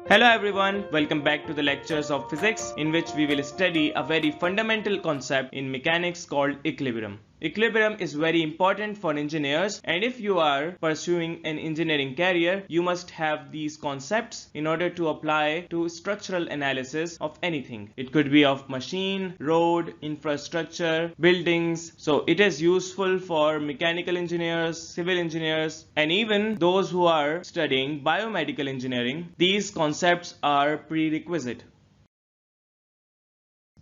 Hello everyone, welcome back to the lectures of physics in which we will study a very fundamental concept in mechanics called equilibrium. Equilibrium is very important for engineers, and if you are pursuing an engineering career, you must have these concepts in order to apply to structural analysis of anything. It could be of machine, road, infrastructure, buildings. So it is useful for mechanical engineers, civil engineers, and even those who are studying biomedical engineering. These concepts are prerequisite.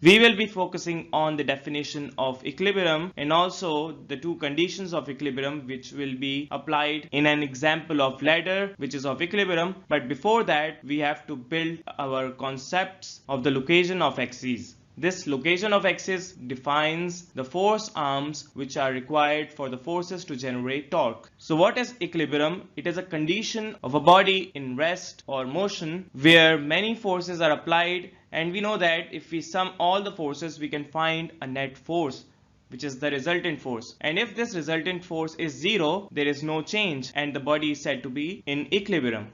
We will be focusing on the definition of equilibrium and also the two conditions of equilibrium which will be applied in an example of ladder which is of equilibrium. But before that, we have to build our concepts of the location of axes. This location of axis defines the force arms which are required for the forces to generate torque. So what is equilibrium? It is a condition of a body in rest or motion where many forces are applied, and we know that if we sum all the forces we can find a net force, which is the resultant force. And if this resultant force is zero, there is no change and the body is said to be in equilibrium.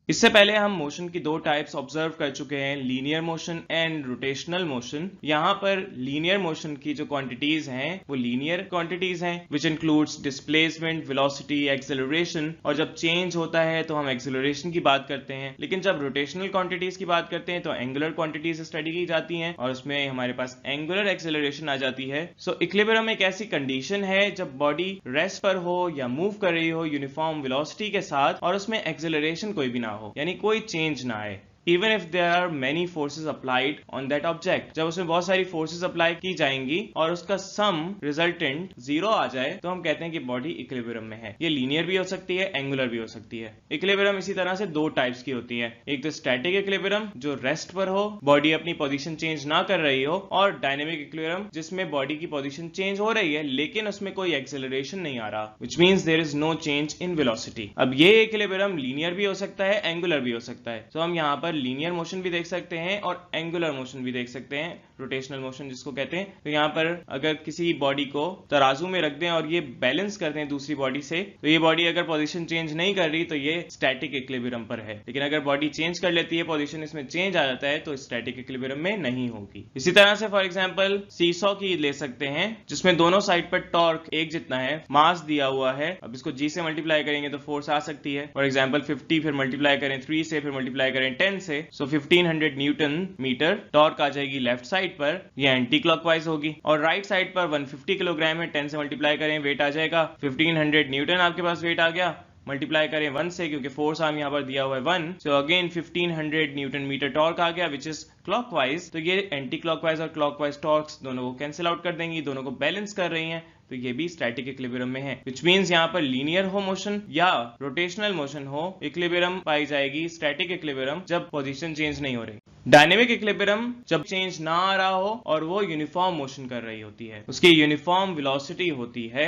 इससे पहले हम motion की दो types observe कर चुके हैं, linear motion and rotational motion. यहाँ पर लीनियर मोशन की जो क्वांटिटीज हैं वो लीनियर क्वांटिटीज हैं which includes displacement, velocity, acceleration. और जब चेंज होता है तो हम एक्सेलरेशन की बात करते हैं, लेकिन जब रोटेशनल क्वांटिटीज की बात करते हैं तो एंगुलर क्वांटिटीज स्टडी की जाती हैं और उसमें हमारे पास एंगुलर एक्सेलरेशन आ जाती है। सो इक्विलिब्रियम एक ऐसी कंडीशन है जब बॉडी रेस्ट पर हो या मूव कर रही हो यूनिफॉर्म वेलोसिटी के साथ और उसमें एक्सेलरेशन कोई भी ना हो, यानी कोई चेंज ना आए। Even if there are many forces applied on that object, जब उसमें बहुत सारी forces apply की जाएंगी और उसका sum resultant जीरो आ जाए तो हम कहते हैं कि बॉडी इक्विलिब्रियम में है। ये लीनियर भी हो सकती है, एंगुलर भी हो सकती है। इक्विलिब्रियम इसी तरह से दो टाइप्स की होती है, एक तो स्टैटिक इक्विलिब्रियम जो रेस्ट पर हो, बॉडी अपनी पोजीशन चेंज ना कर रही हो, और डायनेमिक इक्विलिब्रियम जिसमें बॉडी की पोजीशन चेंज हो रही है लेकिन उसमें कोई एक्सेलरेशन नहीं आ रहा, which means there is no change in velocity। अब ये इक्विलिब्रियम लीनियर भी हो सकता है, एंगुलर भी हो सकता है। तो हम यहाँ पर लीनियर मोशन भी देख सकते हैं और एंगुलर मोशन भी देख सकते हैं, रोटेशनल मोशन जिसको कहते हैं। तो यहाँ पर अगर किसी बॉडी को तराजू में रख दें और ये बैलेंस करते हैं दूसरी बॉडी से, तो ये बॉडी अगर पोजीशन चेंज नहीं कर रही तो ये स्टैटिक इक्विलिब्रियम पर है, लेकिन अगर बॉडी चेंज कर लेती है, पोजीशन इसमें चेंज आ जाता है, तो स्टैटिक इक्विलिब्रियम में नहीं होगी। इसी तरह से फॉर एग्जांपल सीसॉ की ले सकते हैं जिसमें दोनों साइड पर टॉर्क एक जितना है, मास दिया हुआ है। अब इसको जी से मल्टीप्लाई करेंगे तो फोर्स आ सकती है, फॉर एग्जाम्पल 50, फिर मल्टीप्लाई करें 3 से, फिर मल्टीप्लाई करें 10 से, सो 1500 न्यूटन मीटर टॉर्क आ जाएगी लेफ्ट साइड पर, ये एंटी क्लॉकवाइज होगी। और राइट साइड पर 150 किलोग्राम है, 10 से मल्टीप्लाई करें वेट आ जाएगा 1500 न्यूटन, आपके पास वेट आ गया। मल्टीप्लाई करें 1 से क्योंकि फोर्स आर्म यहाँ पर दिया हुआ है 1, so again 1500 newton metre torque आ गया विच इज क्लॉकवाइज। तो ये एंटी क्लॉकवाइज और क्लॉकवाइज टॉर्क्स दोनों को कैंसिल आउट कर देंगी, दोनों को बैलेंस कर रही हैं, तो ये भी स्टैटिक इक्विलिब्रियम में है। विच मीन्स यहाँ पर लीनियर हो मोशन या रोटेशनल मोशन हो, इक्विलिब्रियम पाई जाएगी स्टैटिक इक्विलिब्रियम जब पोजीशन चेंज नहीं हो रही। डायनेमिक इक्विलिब्रियम जब चेंज ना आ रहा हो और वो यूनिफॉर्म मोशन कर रही होती है, उसकी यूनिफॉर्म वेलोसिटी होती है,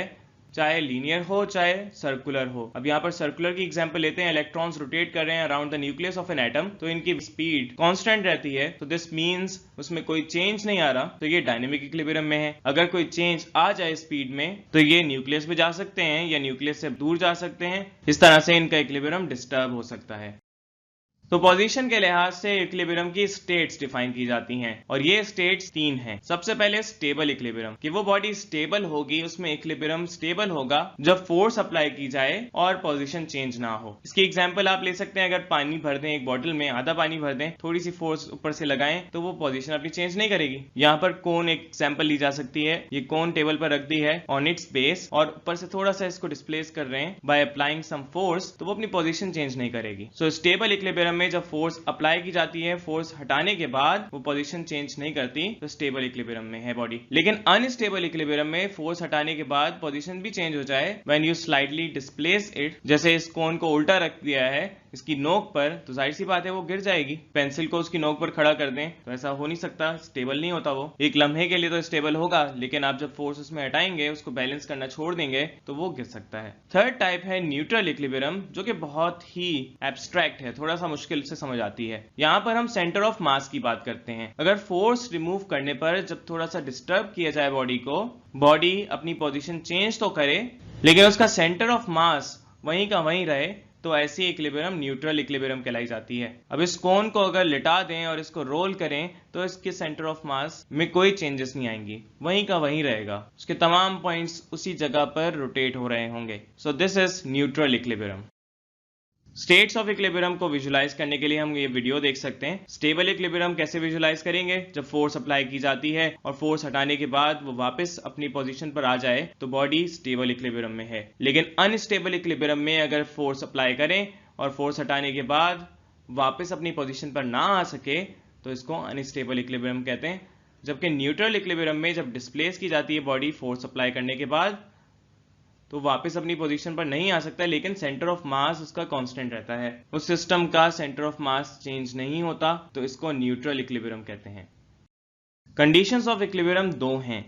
चाहे लीनियर हो चाहे सर्कुलर हो। अब यहाँ पर सर्कुलर की एग्जांपल लेते हैं, इलेक्ट्रॉन्स रोटेट कर रहे हैं around the nucleus of an atom, तो इनकी स्पीड कांस्टेंट रहती है, तो दिस मींस उसमें कोई चेंज नहीं आ रहा, तो ये डायनेमिक इक्विलिब्रियम में है। अगर कोई चेंज आ जाए स्पीड में तो ये न्यूक्लियस पे जा सकते हैं या न्यूक्लियस से दूर जा सकते हैं, इस तरह से इनका इक्विलिब्रियम डिस्टर्ब हो सकता है। तो पोजीशन के लिहाज से इक्विलिब्रियम की स्टेट्स डिफाइन की जाती हैं और ये स्टेट्स 3 हैं। सबसे पहले स्टेबल इक्विलिब्रियम, कि वो बॉडी स्टेबल होगी, उसमें इक्विलिब्रियम स्टेबल होगा जब फोर्स अप्लाई की जाए और पोजीशन चेंज ना हो। इसकी एग्जांपल आप ले सकते हैं, अगर पानी भर दें एक बॉटल में, आधा पानी भर दें, थोड़ी सी फोर्स ऊपर से लगाएं तो वो पोजीशन अपनी चेंज नहीं करेगी। यहाँ पर कोन एक एग्जांपल ली जा सकती है, ये कोन टेबल पर रख दी है ऑन इट्स बेस और ऊपर से थोड़ा सा इसको डिस्प्लेस कर रहे हैं बाय अप्लाइंग सम फोर्स, तो वो अपनी पोजीशन चेंज नहीं करेगी। सो स्टेबल इक्विलिब्रियम में जब फोर्स अप्लाई की जाती है, फोर्स हटाने के बाद वो पोजीशन चेंज नहीं करती, तो स्टेबल इक्विलिब्रियम में है बॉडी। लेकिन अनस्टेबल इक्विलिब्रियम में फोर्स हटाने के बाद पोजीशन भी चेंज हो जाए when you slightly displace it, जैसे इस कोन को उल्टा रख दिया है इसकी नोक पर, तो जाहिर सी बात है वो गिर जाएगी। पेंसिल को उसकी नोक पर खड़ा कर दें तो ऐसा हो नहीं सकता, स्टेबल नहीं होता। वो एक लम्हे के लिए तो स्टेबल होगा, लेकिन आप जब फोर्स उसमें हटाएंगे, उसको बैलेंस करना छोड़ देंगे, तो वो गिर सकता है। थर्ड टाइप है न्यूट्रल इक्विलिब्रियम, जो कि बहुत ही एब्स्ट्रैक्ट है, थोड़ा सा मुश्किल से समझ आती है। यहाँ पर हम सेंटर ऑफ मास की बात करते हैं। अगर फोर्स रिमूव करने पर जब थोड़ा सा डिस्टर्ब किया जाए बॉडी को, बॉडी अपनी पोजीशन चेंज तो करे लेकिन उसका सेंटर ऑफ मास वहीं का वहीं रहे, तो ऐसी इक्विलिब्रियम न्यूट्रल इक्विलिब्रियम कहलाई जाती है। अब इस कोन को अगर लिटा दें और इसको रोल करें तो इसके सेंटर ऑफ मास में कोई चेंजेस नहीं आएंगी, वहीं का वहीं रहेगा, उसके तमाम पॉइंट्स उसी जगह पर रोटेट हो रहे होंगे। So this is neutral equilibrium. States of equilibrium को विजुलाइज करने के लिए हम ये वीडियो देख सकते हैं। स्टेबल इक्विलिब्रियम कैसे विजुलाइज करेंगे? जब फोर्स अप्लाई की जाती है और फोर्स हटाने के बाद वो वापस अपनी पोजीशन पर आ जाए तो बॉडी स्टेबल इक्विलिब्रियम में है। लेकिन अनस्टेबल इक्विलिब्रियम में अगर फोर्स अप्लाई करें और फोर्स हटाने के बाद वापस अपनी पोजीशन पर ना आ सके तो इसको अनस्टेबल इक्विलिब्रियम कहते हैं। जबकि न्यूट्रल इक्विलिब्रियम में जब डिस्प्लेस की जाती है बॉडी फोर्स अप्लाई करने के बाद तो वापस अपनी पोजीशन पर नहीं आ सकता, लेकिन सेंटर ऑफ मास उसका कांस्टेंट रहता है, उस सिस्टम का सेंटर ऑफ मास चेंज नहीं होता, तो इसको न्यूट्रल इक्विलिब्रियम कहते हैं। कंडीशंस ऑफ इक्विलिब्रियम दो हैं,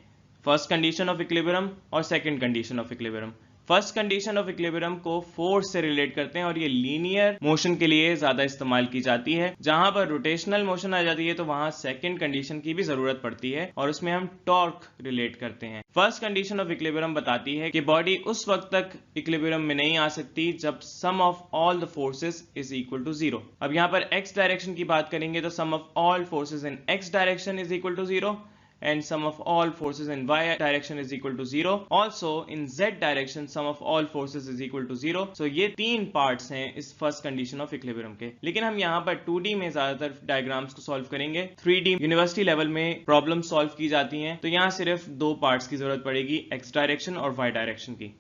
फर्स्ट कंडीशन ऑफ इक्विलिब्रियम और second condition of equilibrium. First condition of equilibrium को फोर्स से रिलेट करते हैं और ये लीनियर मोशन के लिए ज्यादा इस्तेमाल की जाती है। जहां पर रोटेशनल मोशन आ जाती है तो वहां सेकंड कंडीशन की भी जरूरत पड़ती है और उसमें हम टॉर्क रिलेट करते हैं। फर्स्ट कंडीशन ऑफ इक्विलिब्रियम बताती है कि बॉडी उस वक्त तक इक्विलिब्रियम में नहीं आ सकती जब sum of all the forces is equal to zero. अब यहाँ पर एक्स डायरेक्शन की बात करेंगे तो sum of all forces in x direction is equal to zero and sum of all forces in y direction is equal to 0. Also in z direction sum of all forces is equal to 0. So ये तीन parts हैं इस first condition of equilibrium के। लेकिन हम यहाँ पर 2D में ज्यादातर डायग्राम्स को सॉल्व करेंगे, 3D यूनिवर्सिटी लेवल में प्रॉब्लम सॉल्व की जाती हैं, तो यहाँ सिर्फ दो पार्ट्स की जरूरत पड़ेगी, x डायरेक्शन और y डायरेक्शन की।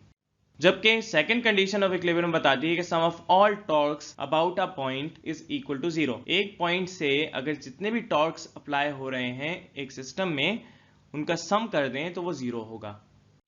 जबकि सेकंड कंडीशन ऑफ इक्विलिब्रियम बताती है कि sum of all torques about a point is equal to zero. एक पॉइंट से अगर जितने भी टॉर्क्स अप्लाई हो रहे हैं एक सिस्टम में उनका सम कर दें तो वो जीरो होगा।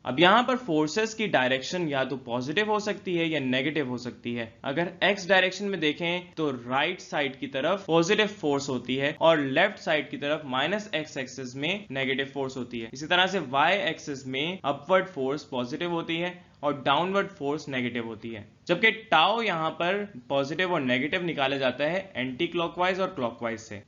अब यहां पर फोर्सेस की डायरेक्शन या तो पॉजिटिव हो सकती है या नेगेटिव हो सकती है। अगर एक्स डायरेक्शन में देखें तो राइट साइड की तरफ पॉजिटिव फोर्स होती है और लेफ्ट साइड की तरफ माइनस एक्स एक्सिस में नेगेटिव फोर्स होती है। इसी तरह से वाई एक्सिस में अपवर्ड फोर्स पॉजिटिव होती है और डाउनवर्ड फोर्स नेगेटिव होती है। जबकि टाउ यहां पर पॉजिटिव और नेगेटिव निकाला जाता है एंटी क्लॉकवाइज और क्लॉकवाइज से।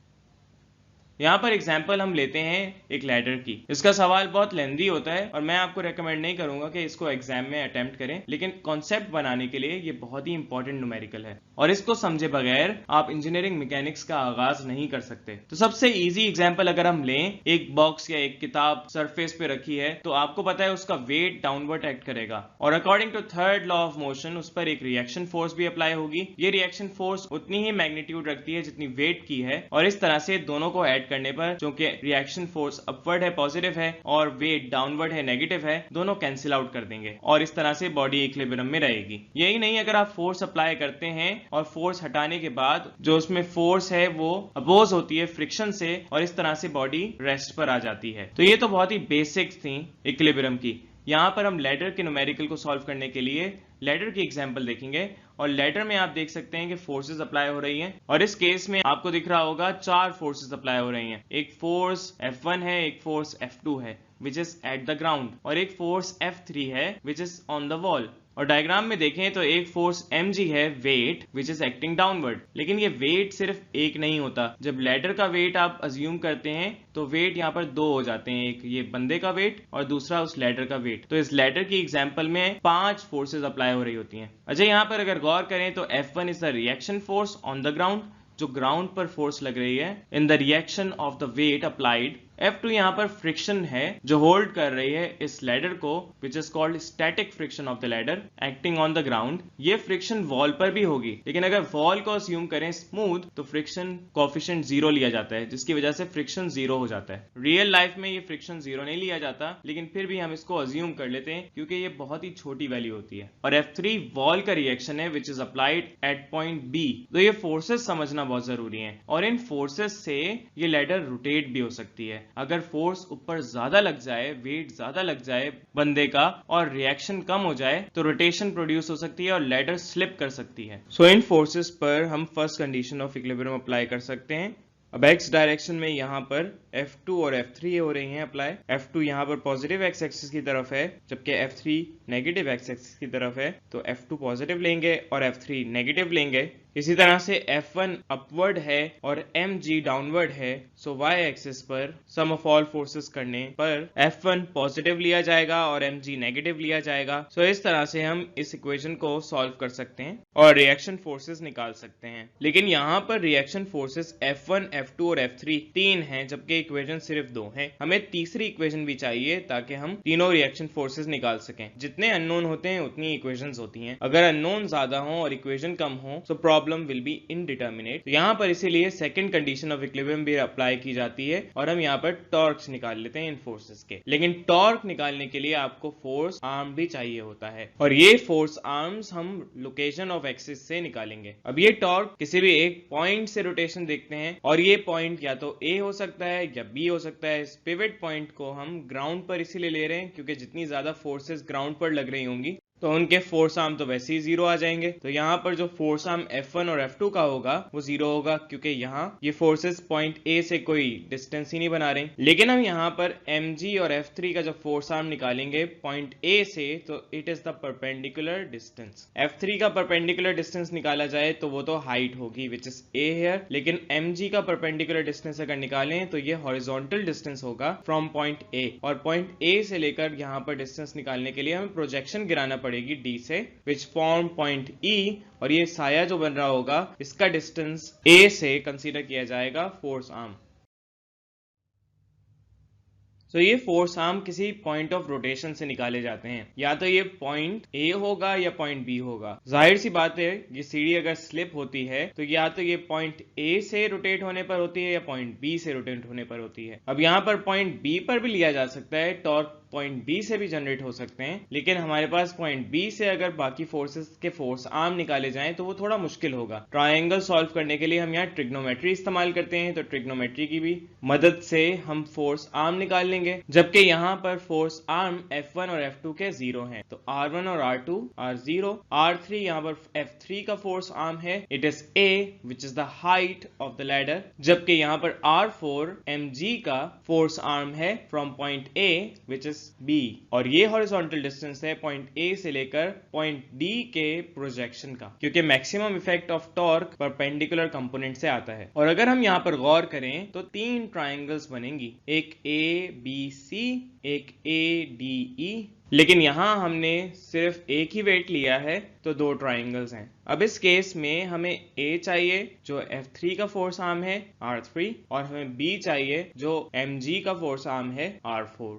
यहाँ पर एग्जाम्पल हम लेते हैं एक लैडर की। इसका सवाल बहुत लेंदी होता है और मैं आपको रेकमेंड नहीं करूंगा कि इसको एग्जाम में अटेम्प्ट करें, लेकिन कॉन्सेप्ट बनाने के लिए ये बहुत ही इंपॉर्टेंट न्यूमेरिकल है और इसको समझे बगैर आप इंजीनियरिंग मैकेनिक्स का आगाज नहीं कर सकते। तो सबसे इजी एग्जाम्पल अगर हम लें, एक बॉक्स या एक किताब सरफेस पे रखी है तो आपको पता है उसका वेट डाउनवर्ड एक्ट करेगा और according to third law of motion उस पर एक रिएक्शन फोर्स भी अप्लाई होगी। ये रिएक्शन फोर्स उतनी ही मैग्नीट्यूड रखती है जितनी वेट की है और इस तरह से दोनों को ऐड करने पर क्योंकि रिएक्शन फोर्स अपवर्ड है पॉजिटिव है और वेट डाउनवर्ड है नेगेटिव है, दोनों कैंसिल आउट कर देंगे और इस तरह से बॉडी इक्विलिब्रियम में रहेगी। यही नहीं, अगर आप फोर्स अप्लाई करते हैं और फोर्स हटाने के बाद जो उसमें फोर्स है वो अपोज होती है फ्रिक्शन से और इस तरह से बॉडी रेस्ट पर आ जाती है। तो ये तो बहुत ही बेसिक्स थी इक्विलिब्रियम की। यहाँ पर हम लैडर के न्यूमेरिकल को सॉल्व करने के लिए लैडर की एग्जांपल देखेंगे और लैडर में आप देख सकते हैं कि फोर्सेस अप्लाई हो रही हैं और इस केस में आपको दिख रहा होगा चार फोर्सेस अप्लाई हो रही हैं। एक फोर्स F1 है, एक फोर्स F2 है which is at the ground और एक फोर्स F3 है which is on the wall. और डायग्राम में देखें तो एक फोर्स mg है weight which is acting downward. लेकिन ये वेट सिर्फ एक नहीं होता, जब लैडर का वेट आप अज्यूम करते हैं तो वेट यहाँ पर दो हो जाते हैं, एक ये बंदे का वेट और दूसरा उस लैडर का वेट। तो इस लैडर की एग्जांपल में 5 फोर्सेस अप्लाई हो रही होती हैं। अच्छा, यहाँ पर अगर गौर करें तो F1 is the reaction force on the ground, जो ग्राउंड पर फोर्स लग रही है in the reaction of the weight applied. F2 यहाँ पर फ्रिक्शन है जो होल्ड कर रही है इस लैडर को which is called static friction of the ladder acting on the ground. ये फ्रिक्शन वॉल पर भी होगी, लेकिन अगर वॉल को अस्यूम करें स्मूथ तो फ्रिक्शन कोएफिशिएंट 0 लिया जाता है जिसकी वजह से फ्रिक्शन 0 हो जाता है। रियल लाइफ में ये फ्रिक्शन 0 नहीं लिया जाता, लेकिन फिर भी हम इसको अस्यूम कर लेते हैं क्योंकि ये बहुत ही छोटी वैल्यू होती है। और F3 वॉल का रिएक्शन है which is applied at point B। तो ये फोर्सेस समझना बहुत जरूरी है और इन फोर्सेस से ये लैडर रोटेट भी हो सकती है। अगर फोर्स ऊपर ज्यादा लग जाए, वेट ज्यादा लग जाए बंदे का और रिएक्शन कम हो जाए तो रोटेशन प्रोड्यूस हो सकती है और लैडर स्लिप कर सकती है। सो इन फोर्सेस पर हम first condition of equilibrium apply कर सकते हैं। अब x डायरेक्शन में यहाँ पर F2 और F3 हो रही हैं अप्लाई। F2 यहाँ पर पॉजिटिव x एक्सिस की तरफ है जबकि F3 नेगेटिव x एक्सिस की तरफ है, तो F2 पॉजिटिव लेंगे और F3 नेगेटिव लेंगे। इसी तरह से F1 अपवर्ड है और mg डाउनवर्ड है, सो y एक्सिस पर सम ऑफ ऑल फोर्सेस करने पर F1 पॉजिटिव लिया जाएगा और mg नेगेटिव लिया जाएगा। सो इस तरह से हम इस इक्वेशन को सॉल्व कर सकते हैं और रिएक्शन फोर्सेस निकाल सकते हैं। लेकिन यहाँ पर रिएक्शन फोर्सेस F1, F2 और F3 तीन हैं, जबकि इक्वेशन सिर्फ दो हैं। हमें तीसरी इक्वेशन भी चाहिए ताकि हम तीनों रिएक्शन फोर्सेस निकाल सकें। जितने अननोन होते हैं उतनी इक्वेशंस होती हैं। अगर अननोन ज्यादा हो और इक्वेशन कम हो तो प्रॉब्लम विल बी इनडिटर्मिनेट। तो यहाँ पर इसीलिए सेकंड कंडीशन ऑफ इक्विलिब्रियम भी अप्लाई की जाती है और हम यहाँ पर टॉर्क्स निकाल लेते हैं इन फोर्सेस के। लेकिन टॉर्क निकालने के लिए आपको फोर्स आर्म भी चाहिए होता है और ये फोर्स आर्म्स हम लोकेशन ऑफ एक्सिस से निकालेंगे। अब ये टॉर्क किसी भी एक पॉइंट से रोटेशन देखते हैं और ये पॉइंट या तो A हो सकता है या B हो सकता है। इस पिवट पॉइंट को हम ग्राउंड पर इसीलिए ले रहे हैं क्योंकि जितनी ज्यादा फोर्सेस ग्राउंड पर लग रही होंगी तो उनके फोर्स आर्म तो वैसे ही जीरो आ जाएंगे। तो यहाँ पर जो फोर्स आर्म F1 और F2 का होगा वो जीरो होगा क्योंकि यहाँ ये फोर्सेस पॉइंट A से कोई डिस्टेंस ही नहीं बना रहे। लेकिन हम यहाँ पर mg और F3 का जो फोर्स आर्म निकालेंगे पॉइंट A से तो it is the perpendicular distance. F3 का परपेंडिकुलर डिस्टेंस निकाला जाए तो वो तो हाइट होगी विच इज A हेयर, लेकिन mg का परपेंडिकुलर डिस्टेंस अगर निकालें तो ये हॉरिजॉन्टल डिस्टेंस होगा फ्रॉम पॉइंट A और पॉइंट A से लेकर यहाँ पर डिस्टेंस निकालने के लिए हमें प्रोजेक्शन गिराना पड़ेगी D से विच फॉर्म पॉइंट E और ये साया जो बन रहा होगा इसका डिस्टेंस A से कंसीडर किया जाएगा फोर्स आर्म। तो ये फोर्स आर्म किसी पॉइंट ऑफ रोटेशन से निकाले जाते हैं, या तो ये पॉइंट A होगा या पॉइंट B होगा। जाहिर सी बात है ये सीढ़ी अगर स्लिप होती है तो या तो ये पॉइंट A से रोटेट होने पर होती है या पॉइंट B से रोटेट होने पर होती है। अब यहाँ पर पॉइंट B पर भी लिया जा सकता है, टॉर्क पॉइंट B से भी जनरेट हो सकते हैं, लेकिन हमारे पास पॉइंट B से अगर बाकी फोर्सेस के फोर्स आर्म निकाले जाएं तो वो थोड़ा मुश्किल होगा। ट्रायंगल सॉल्व करने के लिए हम यहाँ ट्रिग्नोमेट्री इस्तेमाल करते हैं, तो ट्रिग्नोमेट्री की भी मदद से हम फोर्स आर्म निकाल लेंगे। जबकि यहाँ पर फोर्स आर्म F1 और F2 के जीरो हैं, तो R1 और R2 आर जीरो। R3 यहाँ पर F3 का फोर्स आर्म है, it is A which is the height of the ladder, जबकि यहाँ पर R4 mg का फोर्स आर्म है from point A which is B और ये हॉरिजॉन्टल डिस्टेंस है पॉइंट A से लेकर पॉइंट D के प्रोजेक्शन का, क्योंकि maximum effect of torque perpendicular component से आता है। और अगर हम यहाँ पर गौर करें तो तीन ट्राइंगल्स बनेंगी, एक ABC, एक ADE, लेकिन यहाँ हमने सिर्फ एक ही वेट लिया है तो दो ट्राइंगल्स हैं। अब इस केस में हमें A चाहिए जो F3 का फोर्स आर्म है R3 और हमें B चाहिए जो mg का फोर्स आर्म है R4।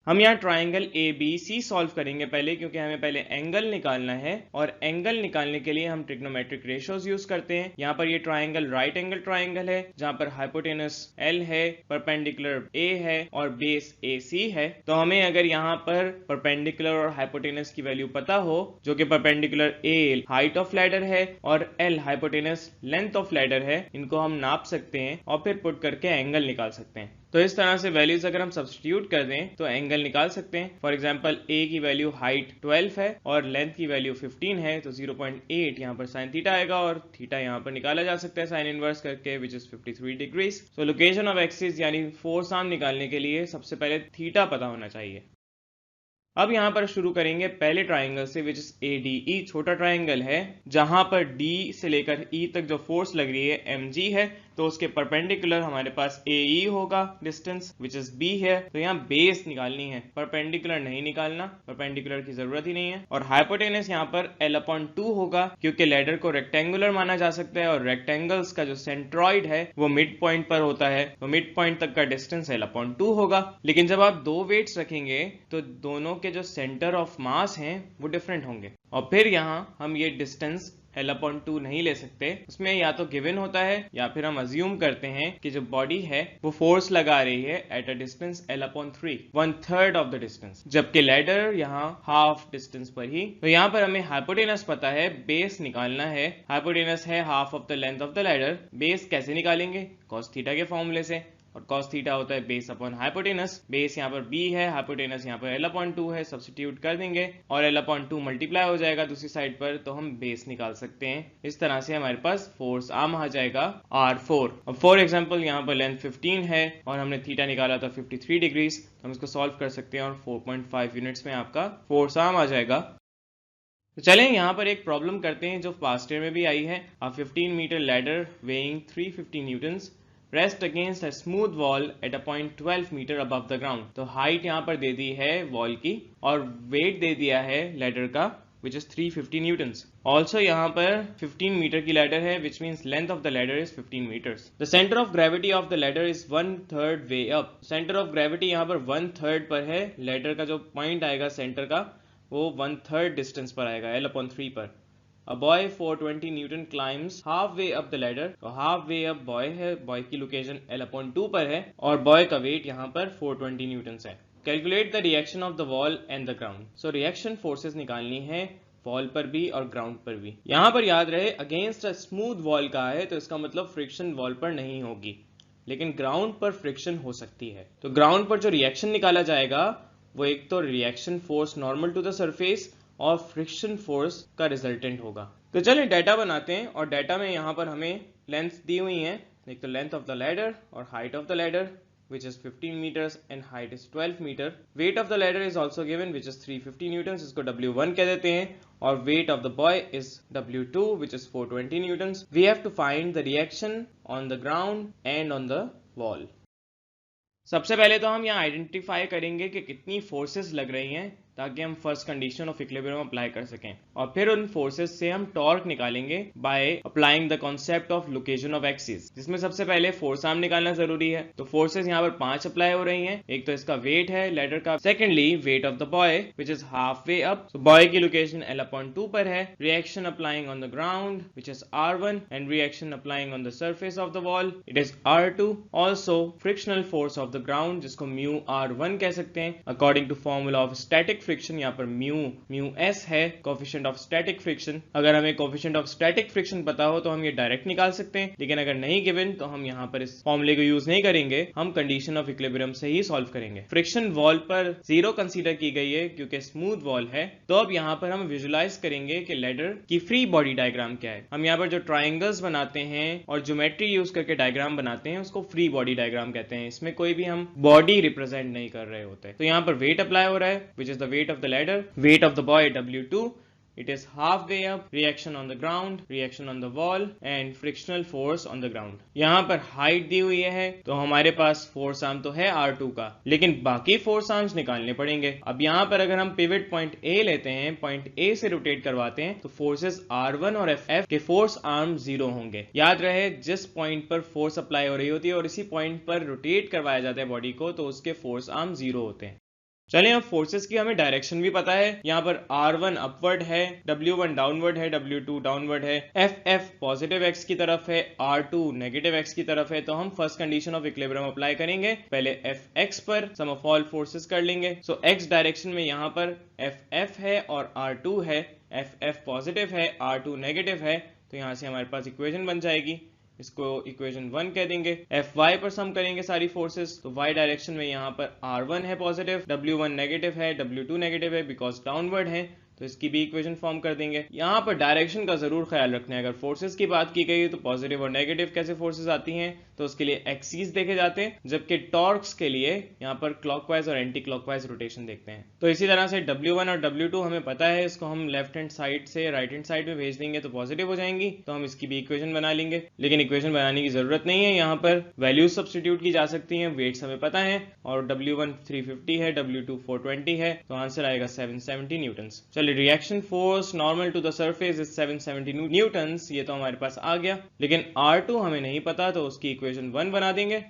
हम यहाँ ट्राइंगल ABC सॉल्व करेंगे पहले, क्योंकि हमें पहले एंगल निकालना है और एंगल निकालने के लिए हम ट्रिग्नोमेट्रिक रेशियोज यूज करते हैं। यहाँ पर ये ट्राइंगल राइट एंगल ट्राइंगल है जहाँ पर हाइपोटेनस L है, परपेंडिकुलर A है और बेस AC है। तो हमें अगर यहाँ पर परपेंडिकुलर और हाइपोटेनस की वैल्यू पता हो, जो कि perpendicular A height of ladder है और L hypotenuse length of ladder है, इनको हम नाप सकते हैं और फिर पुट करके एंगल निकाल सकते हैं। तो इस तरह से वैल्यूज अगर हम सब्स्टिट्यूट कर दें तो एंगल निकाल सकते हैं। फॉर एग्जांपल A की वैल्यू हाइट 12 है और लेंथ की वैल्यू 15 है, तो 0.8 यहाँ पर साइन थीटा आएगा और थीटा यहाँ पर निकाला जा सकता है साइन इनवर्स करके which is 53 degrees. So location of axis यानी फोर्स आर्म निकालने के लिए सबसे पहले थीटा पता होना चाहिए। अब यहाँ पर शुरू करेंगे पहले ट्राइंगल से विच इज ADE, छोटा ट्राइंगल है जहां पर D से लेकर E तक जो फोर्स लग रही है mg है, तो उसके परपेंडिकुलर हमारे पास AE होगा डिस्टेंस विच इज B है। तो यहाँ बेस निकालनी है, परपेंडिकुलर नहीं निकालना, परपेंडिकुलर की जरूरत ही नहीं है। और हाइपोटेनस यहाँ पर L/2 होगा क्योंकि लैडर को रेक्टेंगुलर माना जा सकता है और रेक्टेंगल्स का जो सेंट्रॉइड है वो मिड पॉइंट पर होता है, तो मिड पॉइंट तक का डिस्टेंस L/2 होगा। लेकिन जब आप दो वेट्स रखेंगे तो दोनों के जो सेंटर ऑफ मास हैं वो डिफरेंट होंगे और फिर यहाँ हम ये डिस्टेंस L/2 नहीं ले सकते। उसमें या तो गिवन होता है या फिर हम अज्यूम करते हैं कि जो बॉडी है वो फोर्स लगा रही है at a distance L/3, 1/3 of the distance, जबकि लैडर यहाँ हाफ डिस्टेंस पर ही। तो यहाँ पर हमें हाइपोटेनस पता है, बेस निकालना है। हाइपोटेनस है half of the length of the ladder. Base कैसे निकालेंगे? cos थीटा के फॉर्मूले से, और cos थीटा होता है बेस अपॉन हाइपोटेनस। बेस यहाँ पर B है, हाइपोटेनस यहाँ पर L/2 है, सब्स्टिट्यूट कर देंगे और L/2 मल्टीप्लाई हो जाएगा दूसरी साइड पर, तो हम बेस निकाल सकते हैं। इस तरह से हमारे पास फोर्स आर्म आ जाएगा R4। अब फॉर एग्जांपल यहाँ पर लेंथ 15 है और हमने थीटा निकाला था 53 डिग्रीज, तो हम इसको सॉल्व कर सकते हैं और 4.5 यूनिट्स में आपका फोर्स आर्म आ जाएगा। तो चलें यहाँ पर एक प्रॉब्लम करते हैं जो पास्ट ईयर में भी आई है। A 15 metre ladder weighing 350 newtons rest against a smooth wall at a point 12 metre above the ground. तो हाइट यहाँ पर दे दी है वॉल की और वेट दे दिया है लैडर का which is 350 newtons. Also यहाँ पर 15 मीटर की लैडर है which means length of the ladder is 15 meters. The center of gravity of the ladder is 1/3 way up. Center of gravity यहाँ पर 1/3 पर है। लैडर का जो पॉइंट आएगा सेंटर का वो 1/3 डिस्टेंस पर आएगा L/3 पर। A boy 420 Newton climbs halfway up the ladder. तो halfway up boy है, boy की लोकेशन L/2 पर है और boy का वेट यहाँ पर 420 न्यूटन है। Calculate the reaction of the wall and the ground. So reaction forces निकालनी है वॉल पर भी और ग्राउंड पर भी। यहाँ पर याद रहे अगेंस्ट अ स्मूथ वॉल का है तो इसका मतलब फ्रिक्शन वॉल पर नहीं होगी, लेकिन ग्राउंड पर फ्रिक्शन हो सकती है। तो ग्राउंड पर जो रिएक्शन निकाला जाएगा वो एक तो reaction force normal to the surface और फ्रिक्शन फोर्स का रिजल्टेंट होगा। तो चलिए डाटा बनाते हैं और डाटा में यहाँ पर हमें लेंथ दी हुई है। एक तो लेंथ ऑफ द लैडर और height of the ladder which is 15 meters and height is 12 meter. Weight of the ladder is also given which is 350 newtons, इसको W1 कह देते हैं और weight of the boy is W2 which is 420 newtons. We have to find the reaction on the ground and on the wall. सबसे पहले तो हम यहाँ आइडेंटिफाई करेंगे कि कितनी फोर्सेस लग रही हैं ताकि हम first condition of equilibrium apply कर सकें और फिर उन फोर्सेस से हम टॉर्क निकालेंगे by applying the concept of location of axis, जिसमें सबसे पहले फोर्स आर्म निकालना जरूरी है। तो फोर्सेस यहाँ पर 5 अप्लाई हो रही हैं। एक तो इसका वेट है लैडर का, secondly weight of the boy which is half way up, so boy की लोकेशन L/2 पर है। Reaction applying on the ground which is R1 and reaction applying on the surface of the wall it is R2। Also frictional force of the ground जिसको mu R1 कह सकते हैं according to formula of static friction. यहाँ पर mu S है coefficient of static friction. अगर हमें coefficient of static friction पता हो तो हम ये डायरेक्ट निकाल सकते हैं, लेकिन अगर नहीं गिवन तो हम यहाँ पर इस फॉर्मूले को यूज नहीं करेंगे, हम कंडीशन ऑफ इक्विलिब्रियम से ही सॉल्व करेंगे। फ्रिक्शन वॉल पर 0 कंसीडर की गई है क्योंकि स्मूथ वॉल है। तो अब यहाँ पर हम विजुलाइज करेंगे कि लैडर की फ्री बॉडी डायग्राम क्या है। हम यहाँ पर जो ट्राइंगल्स बनाते हैं और ज्योमेट्री यूज करके डायग्राम बनाते हैं उसको फ्री बॉडी डायग्राम कहते हैं। इसमें कोई भी हम बॉडी रिप्रेजेंट नहीं कर रहे होते। तो यहाँ पर वेट अप्लाई हो रहा है which is the wait of the ladder, weight of the boy W2, it is halfway up, reaction on the ground, reaction on the wall and frictional force on the ground. यहाँ पर height दी हुई है तो हमारे पास force arm तो है R2 का, लेकिन बाकी फोर्स आर्म्स निकालने पड़ेंगे। अब यहाँ पर अगर हम पिवट पॉइंट A लेते हैं, पॉइंट A से रोटेट करवाते हैं तो फोर्सेस R1 और FF के फोर्स आर्म 0 होंगे। याद रहे जिस पॉइंट पर फोर्स अप्लाई हो रही होती है और इसी पॉइंट पर रोटेट करवाया जाता है बॉडी को तो उसके फोर्स आर्म 0 होते हैं। चलिए अब फोर्सेस की हमें डायरेक्शन भी पता है। यहाँ पर R1 अपवर्ड है, W1 डाउनवर्ड है, W2 डाउनवर्ड है, FF पॉजिटिव x की तरफ है, R2 नेगेटिव x की तरफ है। तो हम first condition of equilibrium apply करेंगे। पहले Fx पर सम ऑफ ऑल फोर्सेस कर लेंगे। सो x डायरेक्शन में यहाँ पर FF है और R2 है। FF पॉजिटिव है, R2 नेगेटिव है, तो यहाँ से हमारे पास इक्वेशन बन जाएगी। इसको इक्वेशन 1 कह देंगे। Fy पर सम करेंगे सारी फोर्सेस तो y डायरेक्शन में यहाँ पर R1 है पॉजिटिव, W1 नेगेटिव है, W2 नेगेटिव है बिकॉज डाउनवर्ड है, तो इसकी भी इक्वेशन फॉर्म कर देंगे। यहाँ पर डायरेक्शन का जरूर ख्याल रखना है। अगर फोर्सेस की बात की गई तो पॉजिटिव और नेगेटिव कैसे फोर्सेस आती हैं तो उसके लिए एक्सीस देखे जाते हैं, जबकि टॉर्क्स के लिए यहाँ पर क्लॉकवाइज और एंटी क्लॉकवाइज रोटेशन देखते हैं। तो इसी तरह से W1 और W2 हमें पता है, इसको हम लेफ्ट हैंड साइड से राइट हैंड साइड में भेज देंगे तो पॉजिटिव हो जाएंगी, तो हम इसकी भी इक्वेशन बना लेंगे। लेकिन इक्वेशन बनाने की जरूरत नहीं है, यहाँ पर वैल्यूज सब्स्टिट्यूट की जा सकती है। वेट्स हमें पता है और W1 350 है, W2 420 है, तो आंसर आएगा 770 न्यूटन्स। चलिए reaction force normal to the surface is 770 newtons, ये तो हमारे पास आ गया, लेकिन R2 हमें नहीं पता तो उसकी इक्वेशन 1 बना देंगे।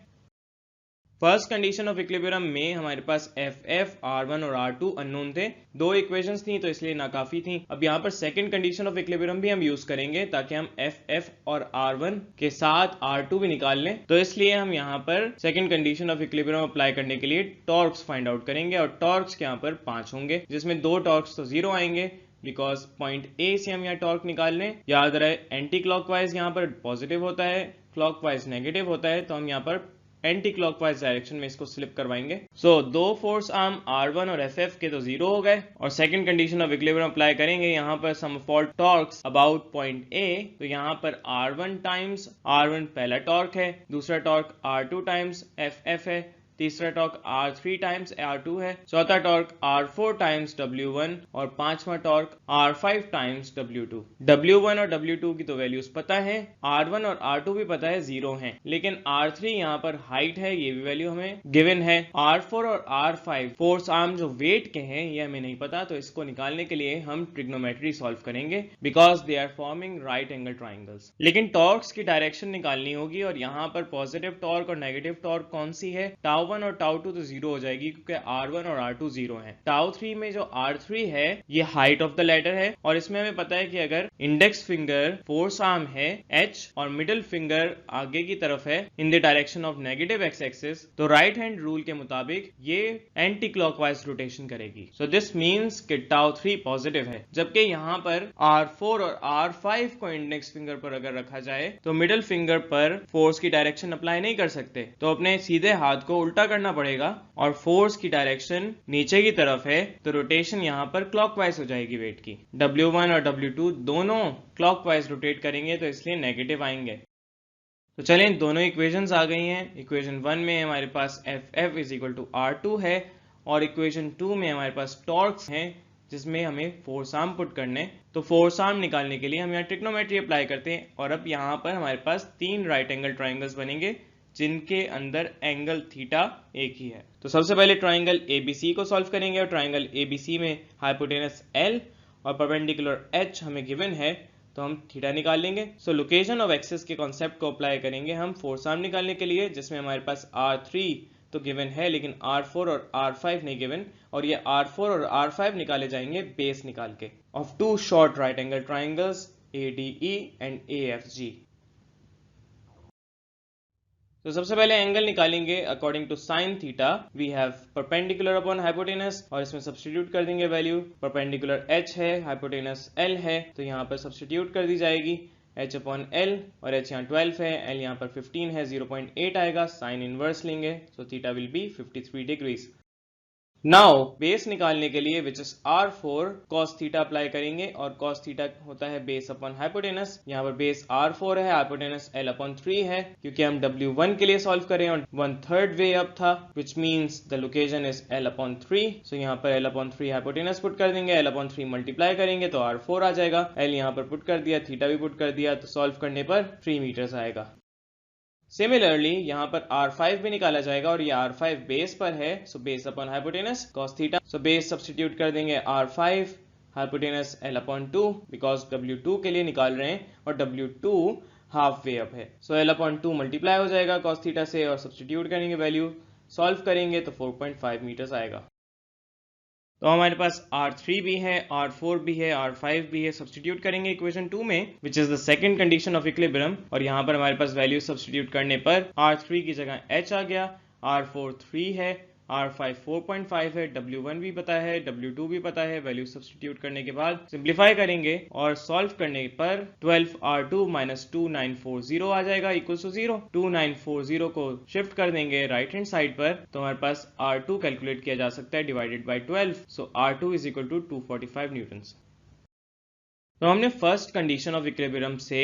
फर्स्ट कंडीशन ऑफ इक्विलिब्रियम में हमारे पास FF, R1 और R2 अननोन थे। 2 इक्वेशंस थी तो इसलिए नाकाफी थी। अब यहाँ पर सेकंड कंडीशन ऑफ इक्विलिब्रियम भी हम यूज करेंगे ताकि हम FF और R1 के साथ R2 भी निकाल लें। तो इसलिए हम यहाँ पर second condition of equilibrium apply करने के लिए टॉर्क्स फाइंड आउट करेंगे और टॉर्क्स यहाँ पर 5 होंगे, जिसमें 2 टॉर्क्स तो 0 आएंगे बिकॉज पॉइंट A से हम यहाँ टॉर्क निकाल लें। याद रहे एंटी क्लॉकवाइज यहाँ पर पॉजिटिव होता है, क्लॉकवाइज नेगेटिव होता है, तो हम यहाँ पर एंटी क्लॉकवाइज डायरेक्शन में इसको स्लिप करवाएंगे। सो 2 फोर्स आर्म R1 और FF के तो 0 हो गए और second condition of equilibrium apply करेंगे। यहाँ पर sum of all torques about point A, तो यहाँ पर R1 टाइम्स R1 पहला टॉर्क है, दूसरा टॉर्क R2 टाइम्स FF है, तीसरा टॉर्क R3 टाइम्स R2 है, चौथा टॉर्क R4 टाइम्स W1 और पांचवा torque R5 times W2। W1 और W2 की तो वैल्यूज पता है, R1 और R2 भी पता है, 0 है, लेकिन R3 यहाँ पर हाइट है, ये भी वैल्यू हमें गिवन है। R4 और R5 फोर्स आर्म जो वेट के हैं ये हमें नहीं पता, तो इसको निकालने के लिए हम ट्रिग्नोमेट्री सॉल्व करेंगे because they are forming right angle triangles. लेकिन टॉर्क्स की डायरेक्शन निकालनी होगी और यहाँ पर पॉजिटिव टॉर्क और नेगेटिव टॉर्क कौन सी है, टाउ1 और टाउ2 तो 0 हो जाएगी क्योंकि R1 और R2 0 है। टाउ3 में जो R3 है ये हाइट ऑफ द लैडर है और इसमें हमें पता है कि अगर इंडेक्स फिंगर फोर्स आर्म है H और मिडिल फिंगर आगे की तरफ है in the direction of negative x axis, तो राइट हैंड रूल के मुताबिक ये एंटी क्लॉकवाइज रोटेशन करेगी। सो दिस मींस कि टाउ3 पॉजिटिव है, जबकि यहाँ पर R4 और R5 को इंडेक्स फिंगर पर अगर रखा जाए तो मिडिल फिंगर पर फोर्स की डायरेक्शन अप्लाई नहीं कर सकते, तो अपने सीधे हाथ को उल्टा करना पड़ेगा और फोर्स की डायरेक्शन नीचे की तरफ है तो रोटेशन यहाँ पर क्लॉकवाइज हो जाएगी वेट की। W1 और W2 दोनों क्लॉकवाइज रोटेट करेंगे तो इसलिए नेगेटिव आएंगे। तो चलें, दोनों इक्वेशंस आ गई हैं। इक्वेशन 1 में हमारे पास FF is equal to R2 है और इक्वेशन 2 में हमारे पास टॉर्क्स हैं जिसमें हमें फोर्स आर्म पुट करने। तो फोर्स आर्म निकालने के लिए हम यहाँ ट्रिग्नोमेट्री अप्लाई करते हैं और अब यहाँ पर हमारे पास 3 राइट एंगल ट्राइंगल्स बनेंगे जिनके अंदर एंगल थीटा एक ही है। तो सबसे पहले ट्राइंगल ABC को सॉल्व करेंगे और ट्राइंगल ABC में हाइपोटेनस L और परपेंडिकुलर H हमें गिवन है, तो हम थीटा निकाल लेंगे। सो लोकेशन ऑफ एक्सिस के कॉन्सेप्ट को अप्लाई करेंगे हम फोर्स आर्म निकालने के लिए, जिसमें हमारे पास R3 तो गिवन है लेकिन R4 और R5 नहीं गिवन, और ये R4 और R5 निकाले जाएंगे बेस निकाल के of 2 short right angle triangles ADE and AFG। तो सबसे पहले एंगल निकालेंगे according to sine theta. We have perpendicular upon hypotenuse और इसमें सब्स्टिट्यूट कर देंगे वैल्यू। परपेंडिकुलर H है, हाइपोटेनस L है, तो यहाँ पर सब्स्टिट्यूट कर दी जाएगी H अपॉन L और H यहाँ 12 है, L यहाँ पर 15 है, 0.8 आएगा, साइन इनवर्स लेंगे, so theta will be 53 degrees. Now base निकालने के लिए which is R4 cos theta apply करेंगे और cos थीटा होता है बेस अपॉन हाइपोटेनस। यहाँ पर बेस R4 है, हाइपोटेनस L अपॉन 3 है, क्योंकि हम W1 के लिए सॉल्व करें और 1/3 वे अप था, which means the location is L upon 3। सो यहाँ पर L अपॉन 3 हाइपोटेनस पुट कर देंगे, L अपॉन 3 मल्टीप्लाई करेंगे तो R4 आ जाएगा, L यहाँ पर पुट कर दिया, थीटा भी पुट कर दिया, तो सॉल्व करने पर 3 मीटर्स आएगा। सिमिलरली यहाँ पर R5 भी निकाला जाएगा और ये R5 बेस पर है, so base upon hypotenuse cos theta, so base substitute कर देंगे R5 hypotenuse L upon 2 because W2 के लिए निकाल रहे हैं और W2 हाफ वे अप है, सो L अपॉन 2 मल्टीप्लाई हो जाएगा cos थीटा से और सब्स्टिट्यूट करेंगे वैल्यू, सॉल्व करेंगे तो 4.5 मीटर्स आएगा। तो हमारे पास R3 भी है, R4 भी है, R5 भी है, सब्स्टिट्यूट करेंगे इक्वेशन 2 में which is the second condition of equilibrium और यहाँ पर हमारे पास वैल्यू सब्स्टिट्यूट करने पर R3 की जगह H आ गया, R4 3 है, R5 4.5 है, W1 भी पता है, W2 भी पता है, वैल्यू सब्स्टिट्यूट करने के बाद सिंप्लीफाई करेंगे और सॉल्व करने पर 12R2 माइनस 2940 आ जाएगा इक्वल टू 0। 2940 को शिफ्ट कर देंगे राइट हैंड साइड पर तो हमारे पास R2 कैलकुलेट किया जा सकता है divided by 12, so R2 is equal to 245 newtons. तो हमने फर्स्ट कंडीशन ऑफ इक्विलिब्रियम से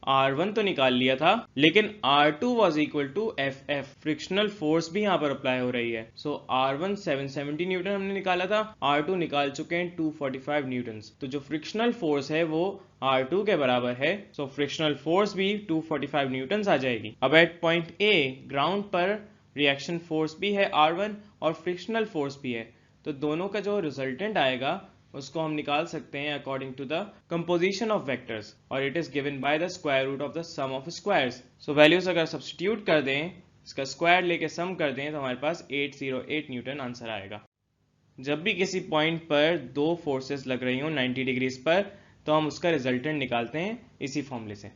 R1 तो निकाल लिया था, लेकिन R2 was equal to FF, frictional force भी यहाँ पर अप्लाई हो रही है, सो R1 770 न्यूटन हमने निकाला था, R2 निकाल चुके हैं 245 न्यूटन, तो जो फ्रिक्शनल फोर्स है वो R2 के बराबर है, सो फ्रिक्शनल फोर्स भी 245 न्यूटन आ जाएगी। अब एट पॉइंट A ग्राउंड पर रिएक्शन फोर्स भी है R1 और फ्रिक्शनल फोर्स भी है, तो दोनों का जो रिजल्टेंट आएगा उसको हम निकाल सकते हैं according to the composition of vectors और it is given by the square root of the sum of squares. So values अगर सब्स्टिट्यूट कर दें, इसका स्क्वायर लेके सम कर दें तो हमारे पास 808 न्यूटन आंसर आएगा। जब भी किसी पॉइंट पर दो फोर्सेस लग रही हो 90 डिग्रीज पर तो हम उसका रिजल्टेंट निकालते हैं इसी फॉर्मूले से,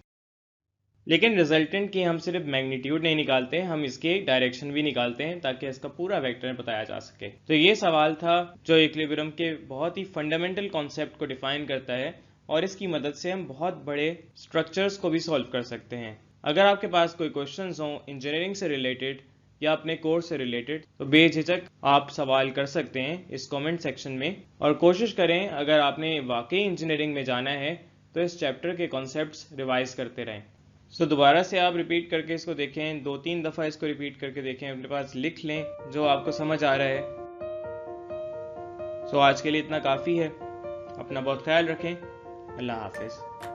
लेकिन रिजल्टेंट की हम सिर्फ मैग्नीट्यूड नहीं निकालते, हम इसके डायरेक्शन भी निकालते हैं ताकि इसका पूरा वेक्टर बताया जा सके। तो ये सवाल था जो इक्विलिब्रियम के बहुत ही फंडामेंटल कॉन्सेप्ट को डिफाइन करता है और इसकी मदद से हम बहुत बड़े स्ट्रक्चर्स को भी सॉल्व कर सकते हैं। अगर आपके पास कोई क्वेश्चंस हों इंजीनियरिंग से रिलेटेड या अपने कोर्स से रिलेटेड तो बेझिझक आप सवाल कर सकते हैं इस कमेंट सेक्शन में, और कोशिश करें अगर आपने वाकई इंजीनियरिंग में जाना है तो इस चैप्टर के कॉन्सेप्ट्स रिवाइज करते रहें। सो दोबारा से आप रिपीट करके इसको देखें, 2-3 दफ़ा इसको रिपीट करके देखें, अपने पास लिख लें जो आपको समझ आ रहा है। सो आज के लिए इतना काफ़ी है। अपना बहुत ख्याल रखें। अल्लाह हाफिज़।